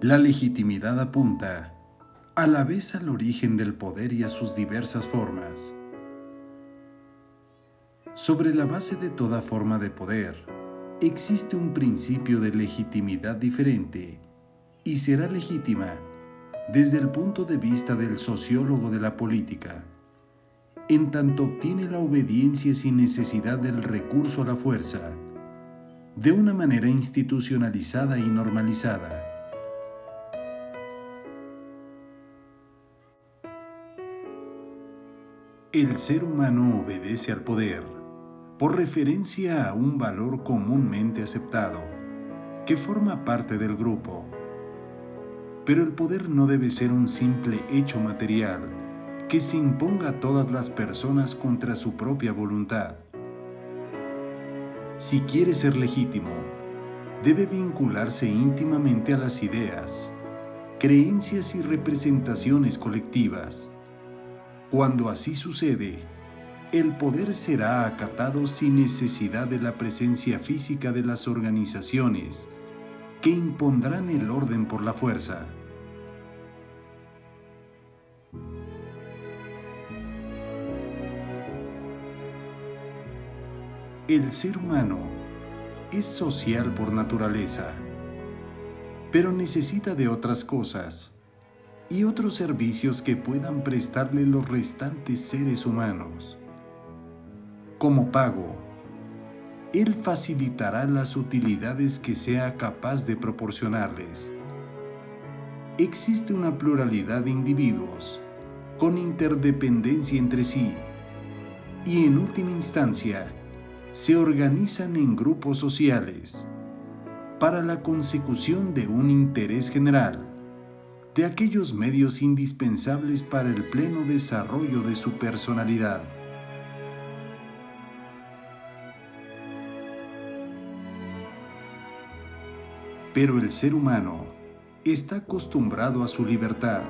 La legitimidad apunta a la vez al origen del poder y a sus diversas formas. Sobre la base de toda forma de poder, existe un principio de legitimidad diferente y será legítima desde el punto de vista del sociólogo de la política, en tanto obtiene la obediencia sin necesidad del recurso a la fuerza, de una manera institucionalizada y normalizada. El ser humano obedece al poder por referencia a un valor comúnmente aceptado, que forma parte del grupo. Pero el poder no debe ser un simple hecho material que se imponga a todas las personas contra su propia voluntad. Si quiere ser legítimo, debe vincularse íntimamente a las ideas, creencias y representaciones colectivas. Cuando así sucede, el poder será acatado sin necesidad de la presencia física de las organizaciones que impondrán el orden por la fuerza. El ser humano es social por naturaleza, pero necesita de otras cosas y otros servicios que puedan prestarle los restantes seres humanos. Como pago, Él facilitará las utilidades que sea capaz de proporcionarles. Existe una pluralidad de individuos con interdependencia entre sí y en última instancia se organizan en grupos sociales para la consecución de un interés general, de aquellos medios indispensables para el pleno desarrollo de su personalidad. Pero el ser humano está acostumbrado a su libertad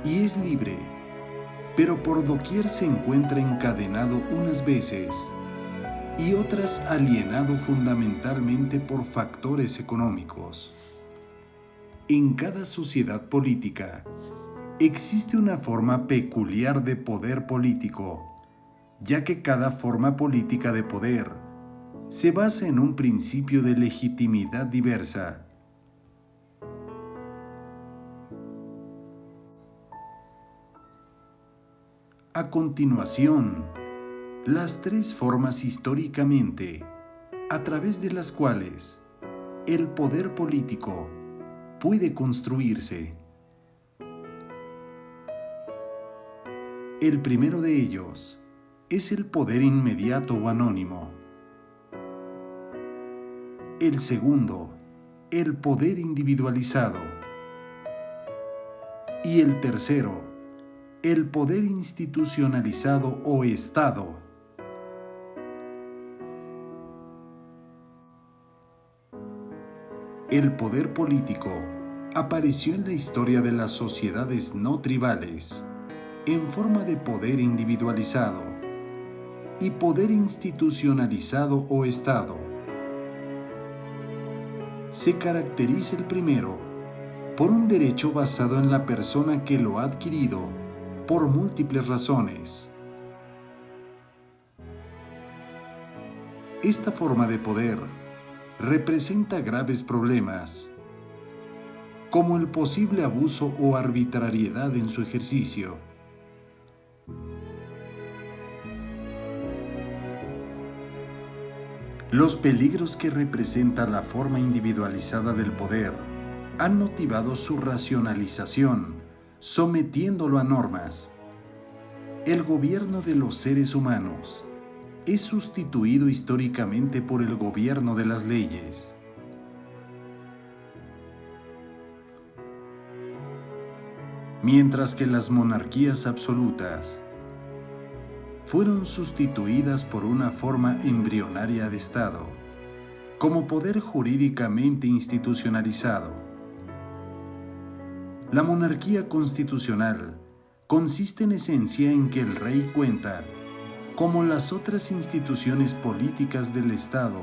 y es libre, pero por doquier se encuentra encadenado unas veces y otras alienado fundamentalmente por factores económicos. En cada sociedad política existe una forma peculiar de poder político, ya que cada forma política de poder se basa en un principio de legitimidad diversa. A continuación, las tres formas históricamente a través de las cuales el poder político puede construirse. El primero de ellos es el poder inmediato o anónimo. El segundo, el poder individualizado. Y el tercero, el poder institucionalizado o Estado. El poder político apareció en la historia de las sociedades no tribales en forma de poder individualizado y poder institucionalizado o Estado. Se caracteriza el primero por un derecho basado en la persona que lo ha adquirido por múltiples razones. Esta forma de poder representa graves problemas, como el posible abuso o arbitrariedad en su ejercicio. Los peligros que representa la forma individualizada del poder han motivado su racionalización, sometiéndolo a normas. El gobierno de los seres humanos es sustituido históricamente por el gobierno de las leyes. Mientras que las monarquías absolutas fueron sustituidas por una forma embrionaria de Estado, como poder jurídicamente institucionalizado. La monarquía constitucional consiste en esencia en que el rey cuenta, como las otras instituciones políticas del Estado,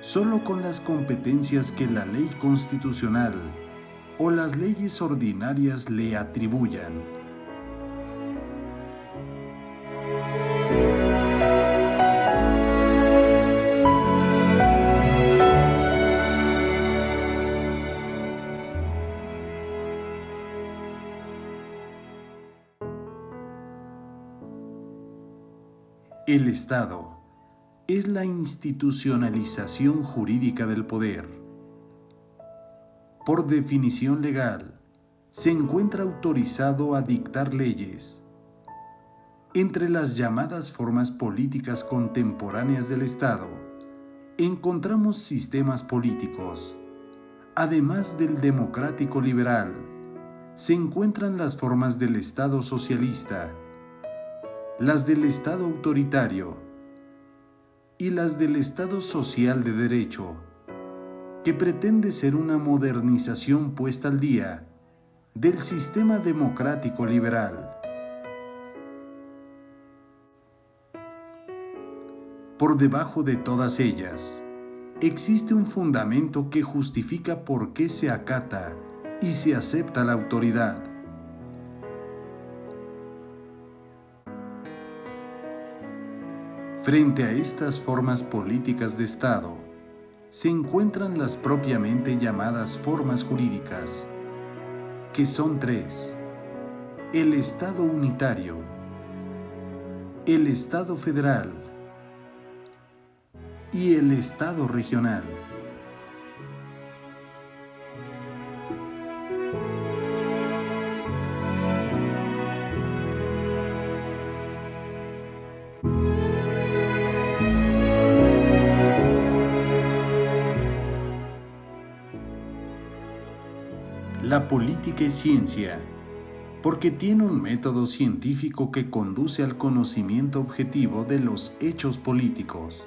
solo con las competencias que la ley constitucional o las leyes ordinarias le atribuyan. El Estado es la institucionalización jurídica del poder. Por definición legal, se encuentra autorizado a dictar leyes. Entre las llamadas formas políticas contemporáneas del Estado, encontramos sistemas políticos. Además del democrático liberal, se encuentran las formas del Estado socialista, las del Estado autoritario y las del Estado social de derecho, que pretende ser una modernización puesta al día del sistema democrático liberal. Por debajo de todas ellas, existe un fundamento que justifica por qué se acata y se acepta la autoridad. Frente a estas formas políticas de Estado, se encuentran las propiamente llamadas formas jurídicas, que son tres: el Estado unitario, el Estado federal y el Estado regional. La política es ciencia, porque tiene un método científico que conduce al conocimiento objetivo de los hechos políticos.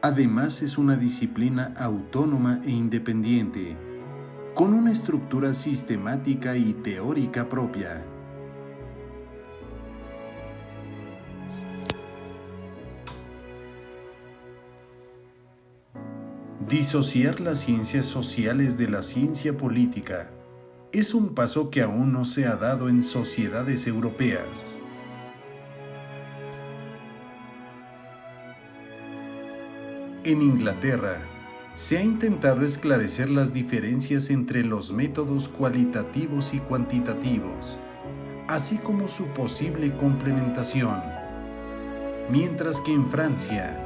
Además, es una disciplina autónoma e independiente, con una estructura sistemática y teórica propia. Disociar las ciencias sociales de la ciencia política es un paso que aún no se ha dado en sociedades europeas. En Inglaterra, se ha intentado esclarecer las diferencias entre los métodos cualitativos y cuantitativos, así como su posible complementación, mientras que en Francia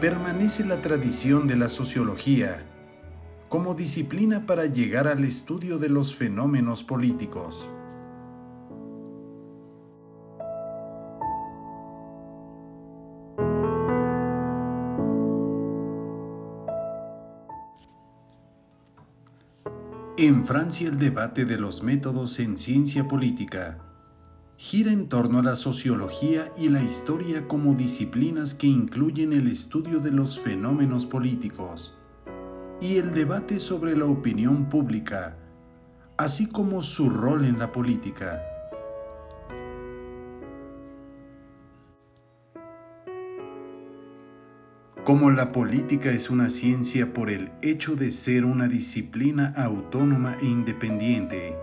permanece la tradición de la sociología como disciplina para llegar al estudio de los fenómenos políticos. En Francia, el debate de los métodos en ciencia política gira en torno a la sociología y la historia como disciplinas que incluyen el estudio de los fenómenos políticos y el debate sobre la opinión pública, así como su rol en la política. Como la política es una ciencia por el hecho de ser una disciplina autónoma e independiente,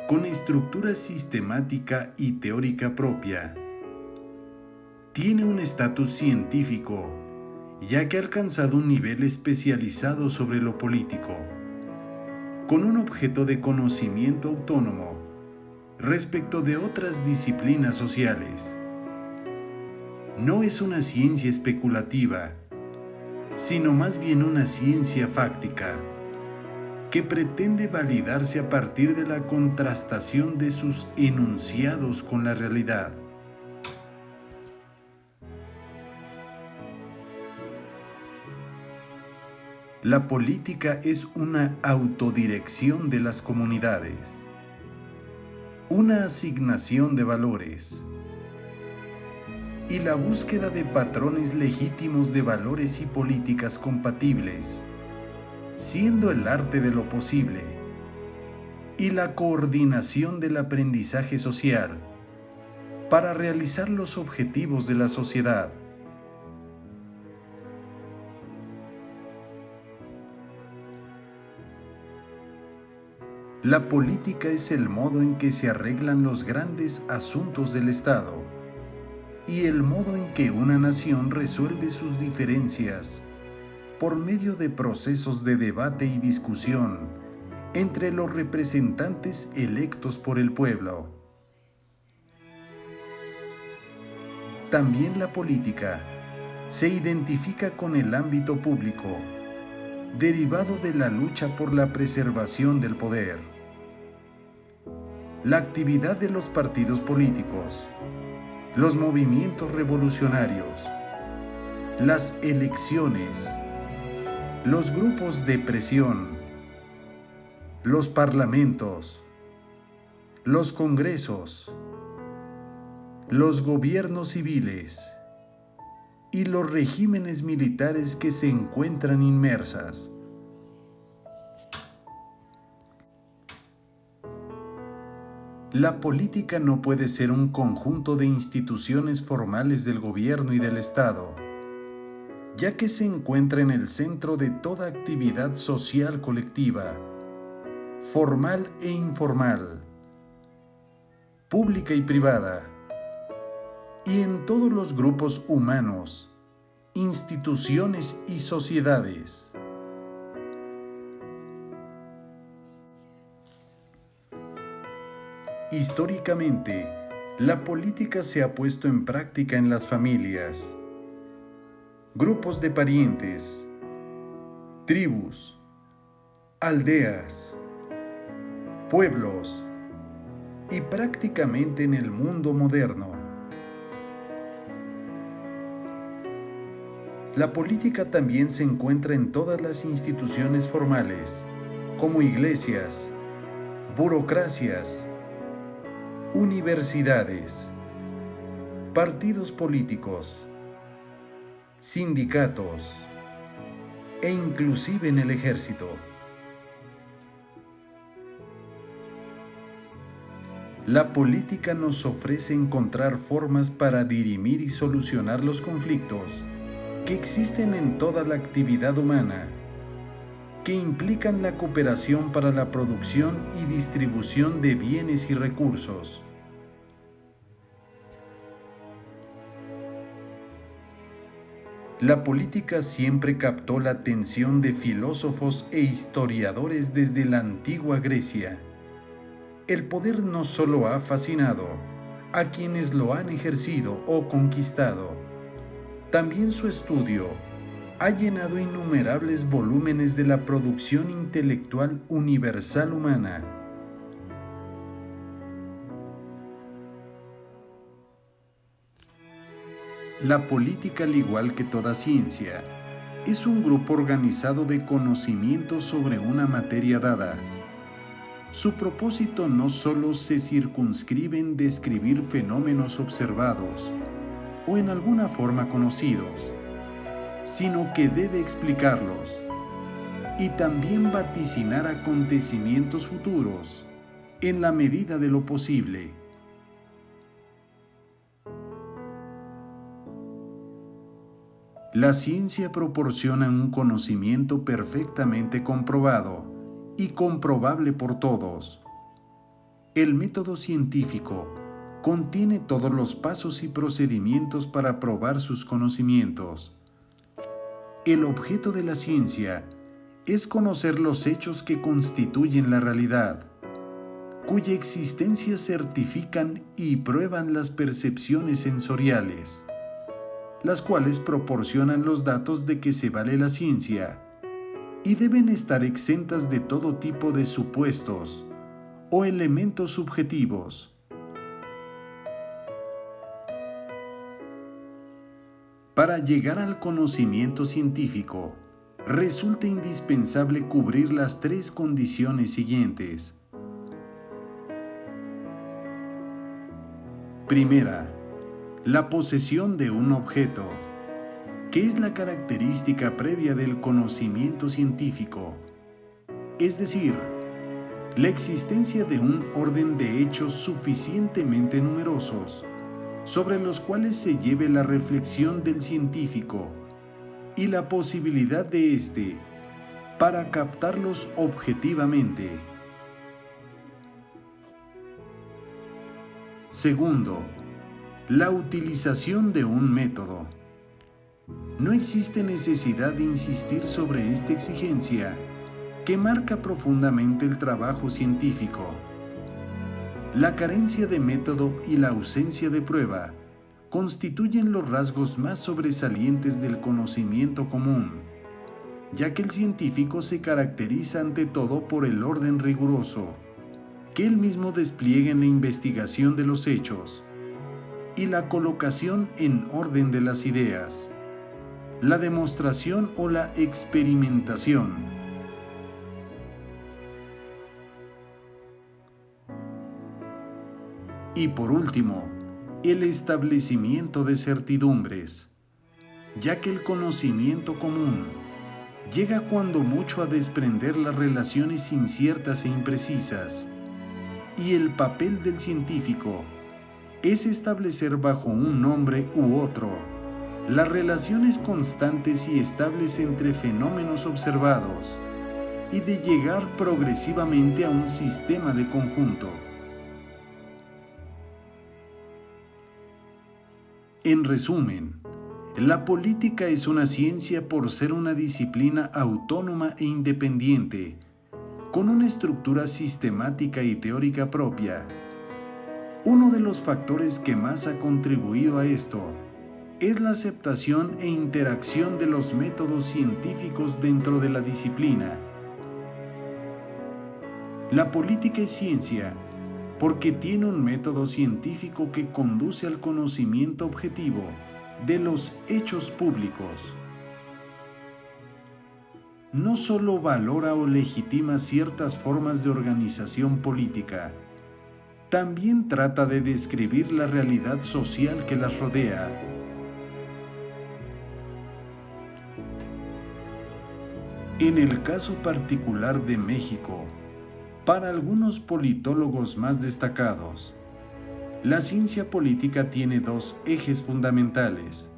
con estructura sistemática y teórica propia, tiene un estatus científico, ya que ha alcanzado un nivel especializado sobre lo político, con un objeto de conocimiento autónomo respecto de otras disciplinas sociales. No es una ciencia especulativa, sino más bien una ciencia fáctica, que pretende validarse a partir de la contrastación de sus enunciados con la realidad. La política es una autodirección de las comunidades, una asignación de valores y la búsqueda de patrones legítimos de valores y políticas compatibles, siendo el arte de lo posible, y la coordinación del aprendizaje social para realizar los objetivos de la sociedad. La política es el modo en que se arreglan los grandes asuntos del Estado y el modo en que una nación resuelve sus diferencias por medio de procesos de debate y discusión entre los representantes electos por el pueblo. También la política se identifica con el ámbito público, derivado de la lucha por la preservación del poder. La actividad de los partidos políticos, los movimientos revolucionarios, las elecciones, los grupos de presión, los parlamentos, los congresos, los gobiernos civiles y los regímenes militares que se encuentran inmersas. La política no puede ser un conjunto de instituciones formales del gobierno y del Estado, ya que se encuentra en el centro de toda actividad social colectiva, formal e informal, pública y privada, y en todos los grupos humanos, instituciones y sociedades. Históricamente, la política se ha puesto en práctica en las familias, grupos de parientes, tribus, aldeas, pueblos y prácticamente en el mundo moderno. La política también se encuentra en todas las instituciones formales, como iglesias, burocracias, universidades, partidos políticos, sindicatos e inclusive en el ejército. La política nos ofrece encontrar formas para dirimir y solucionar los conflictos que existen en toda la actividad humana, que implican la cooperación para la producción y distribución de bienes y recursos. La política siempre captó la atención de filósofos e historiadores desde la antigua Grecia. El poder no solo ha fascinado a quienes lo han ejercido o conquistado, también su estudio ha llenado innumerables volúmenes de la producción intelectual universal humana. La política, al igual que toda ciencia, es un grupo organizado de conocimientos sobre una materia dada. Su propósito no solo se circunscribe en describir fenómenos observados o en alguna forma conocidos, sino que debe explicarlos y también vaticinar acontecimientos futuros en la medida de lo posible. La ciencia proporciona un conocimiento perfectamente comprobado y comprobable por todos. El método científico contiene todos los pasos y procedimientos para probar sus conocimientos. El objeto de la ciencia es conocer los hechos que constituyen la realidad, cuya existencia certifican y prueban las percepciones sensoriales, las cuales proporcionan los datos de que se vale la ciencia y deben estar exentas de todo tipo de supuestos o elementos subjetivos. Para llegar al conocimiento científico, resulta indispensable cubrir las tres condiciones siguientes. Primera, la posesión de un objeto, que es la característica previa del conocimiento científico, es decir, la existencia de un orden de hechos suficientemente numerosos sobre los cuales se lleve la reflexión del científico y la posibilidad de éste para captarlos objetivamente. Segundo, la utilización de un método. No existe necesidad de insistir sobre esta exigencia que marca profundamente el trabajo científico. La carencia de método y la ausencia de prueba constituyen los rasgos más sobresalientes del conocimiento común, ya que el científico se caracteriza ante todo por el orden riguroso que él mismo despliega en la investigación de los hechos y la colocación en orden de las ideas, la demostración o la experimentación. Y por último, el establecimiento de certidumbres, ya que el conocimiento común llega cuando mucho a desprender las relaciones inciertas e imprecisas, y el papel del científico es establecer bajo un nombre u otro las relaciones constantes y estables entre fenómenos observados y de llegar progresivamente a un sistema de conjunto. En resumen, la política es una ciencia por ser una disciplina autónoma e independiente, con una estructura sistemática y teórica propia. Uno de los factores que más ha contribuido a esto es la aceptación e interacción de los métodos científicos dentro de la disciplina. La política es ciencia porque tiene un método científico que conduce al conocimiento objetivo de los hechos públicos. No solo valora o legitima ciertas formas de organización política, también trata de describir la realidad social que las rodea. En el caso particular de México, para algunos politólogos más destacados, la ciencia política tiene dos ejes fundamentales: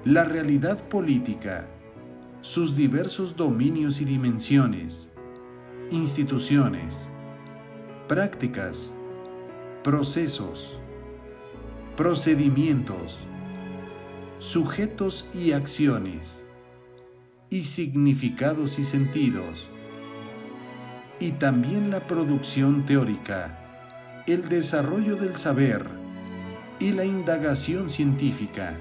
la realidad política, sus diversos dominios y dimensiones, instituciones, prácticas, procesos, procedimientos, sujetos y acciones, y significados y sentidos, y también la producción teórica, el desarrollo del saber y la indagación científica.